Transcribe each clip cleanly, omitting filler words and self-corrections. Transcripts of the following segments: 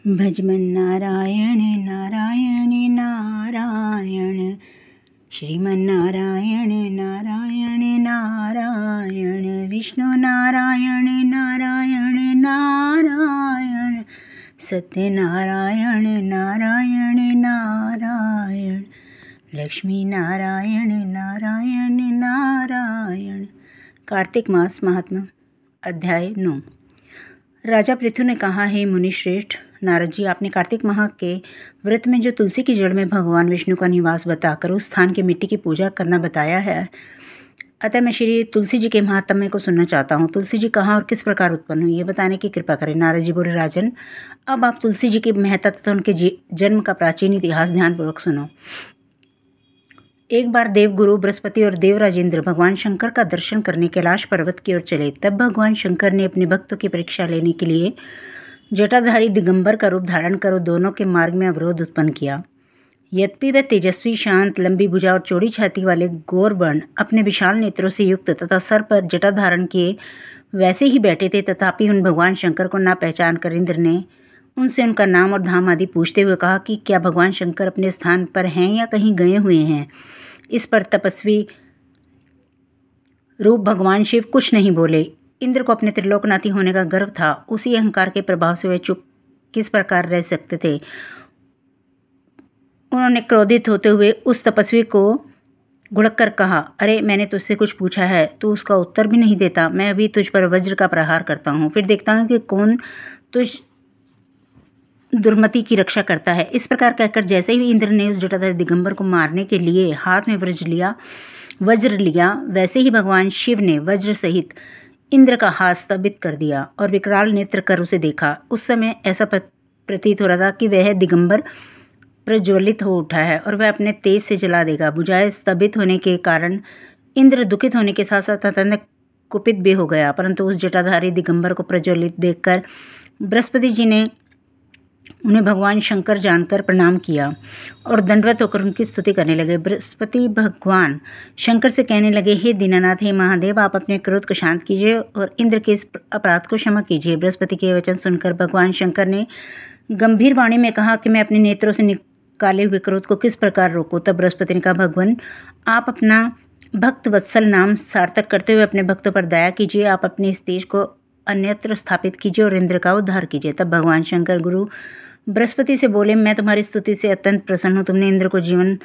भजमन नारायण नारायण नारायण, श्रीमन नारायण नारायण नारायण, विष्णु नारायण नारायण नारायण, सत्यनारायण नारायण नारायण, लक्ष्मी नारायण नारायण नारायण। कार्तिक मास महात्मा। अध्याय 9। राजा पृथु ने कहा, हे मुनिश्रेष्ठ नारद जी, आपने कार्तिक माह के व्रत में जो तुलसी की जड़ में भगवान विष्णु का निवास बताकर उस स्थान की मिट्टी की पूजा करना बताया है, अतः मैं श्री तुलसी जी के महात्म्य को सुनना चाहता हूँ। तुलसी जी कहाँ और किस प्रकार उत्पन्न हुई, ये बताने की कृपा करें। नारद जी बोले, राजन, अब आप तुलसी जी की महत्ता तथा उनके जन्म का प्राचीन इतिहास ध्यानपूर्वक सुनो। एक बार देवगुरु बृहस्पति और देवराज इंद्र भगवान शंकर का दर्शन करने कैलाश पर्वत की ओर चले। तब भगवान शंकर ने अपने भक्तों की परीक्षा लेने के लिए जटाधारी दिगंबर का रूप धारण कर दोनों के मार्ग में अवरोध उत्पन्न किया। यद्यपि वह तेजस्वी, शांत, लंबी भुजा और चौड़ी छाती वाले गौरवर्ण अपने विशाल नेत्रों से युक्त तथा सर पर जटा धारण किए वैसे ही बैठे थे, तथापि उन भगवान शंकर को ना पहचान कर इंद्र ने उनसे उनका नाम और धाम आदि पूछते हुए कहा कि क्या भगवान शंकर अपने स्थान पर हैं या कहीं गए हुए हैं। इस पर तपस्वी रूप भगवान शिव कुछ नहीं बोले। इंद्र को अपने त्रिलोकनाथी होने का गर्व था। उसी अहंकार के प्रभाव से वे चुप किस प्रकार रह सकते थे। उन्होंने क्रोधित होते हुए उस तपस्वी को घुड़क कर कहा, अरे, मैंने तुझसे कुछ पूछा है, तू उसका उत्तर भी नहीं देता। मैं अभी तुझ पर वज्र का प्रहार करता हूँ, फिर देखता हूँ कि कौन तुझ दुर्मति की रक्षा करता है। इस प्रकार कहकर जैसे ही इंद्र ने उस जटाधारी दिगंबर को मारने के लिए हाथ में वज्र लिया, वैसे ही भगवान शिव ने वज्र सहित इंद्र का हाथ स्तंभित कर दिया और विकराल नेत्र कर उसे देखा। उस समय ऐसा प्रतीत हो रहा था कि वह दिगंबर प्रज्वलित हो उठा है और वह अपने तेज से जला देगा। भुजाएं स्तंभित होने के कारण इंद्र दुखित होने के साथ साथ अत्यंत कुपित भी हो गया, परंतु उस जटाधारी दिगंबर को प्रज्वलित देखकर बृहस्पति जी ने उन्हें भगवान शंकर जानकर प्रणाम किया और दंडवत होकर उनकी स्तुति करने लगे। बृहस्पति भगवान शंकर से कहने लगे, हे दीनानाथ, हे महादेव, आप अपने क्रोध को शांत कीजिए और इंद्र के इस अपराध को क्षमा कीजिए। बृहस्पति के वचन सुनकर भगवान शंकर ने गंभीर वाणी में कहा कि मैं अपने नेत्रों से निकाले हुए क्रोध को किस प्रकार रोकूं। तब बृहस्पति ने कहा, भगवान, आप अपना भक्त वत्सल नाम सार्थक करते हुए अपने भक्तों पर दया कीजिए। आप अपने इस तेज को अन्यत्र स्थापित कीजिए और इंद्र का उद्धार कीजिए। तब भगवान शंकर गुरु बृहस्पति से बोले, मैं तुम्हारी स्तुति से अत्यंत प्रसन्न हूँ। तुमने इंद्र को जीवन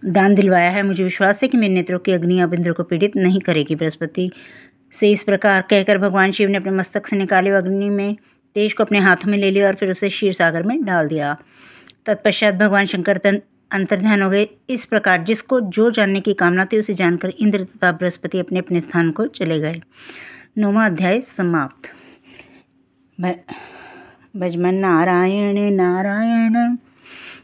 दान दिलवाया है। मुझे विश्वास है कि मेरे नेत्रों की अग्नि अब इंद्र को पीड़ित नहीं करेगी। बृहस्पति से इस प्रकार कहकर भगवान शिव ने अपने मस्तक से निकाले अग्नि में तेज को अपने हाथों में ले लिया और फिर उसे क्षीर सागर में डाल दिया। तत्पश्चात भगवान शंकर अंतर्ध्यान हो गए। इस प्रकार जिसको जो जानने की कामना थी उसे जानकर इंद्र तथा बृहस्पति अपने अपने स्थान को चले गए। 9वां अध्याय समाप्त। भजमन नारायण नारायण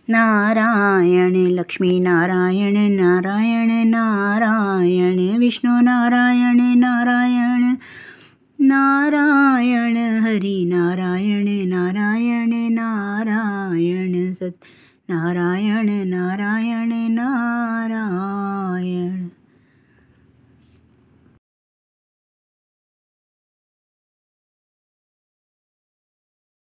नारायण, लक्ष्मी नारायण नारायण नारायण, विष्णु नारायण नारायण नारायण, हरि नारायण नारायण नारायण, सत्य नारायण नारायण नारायण।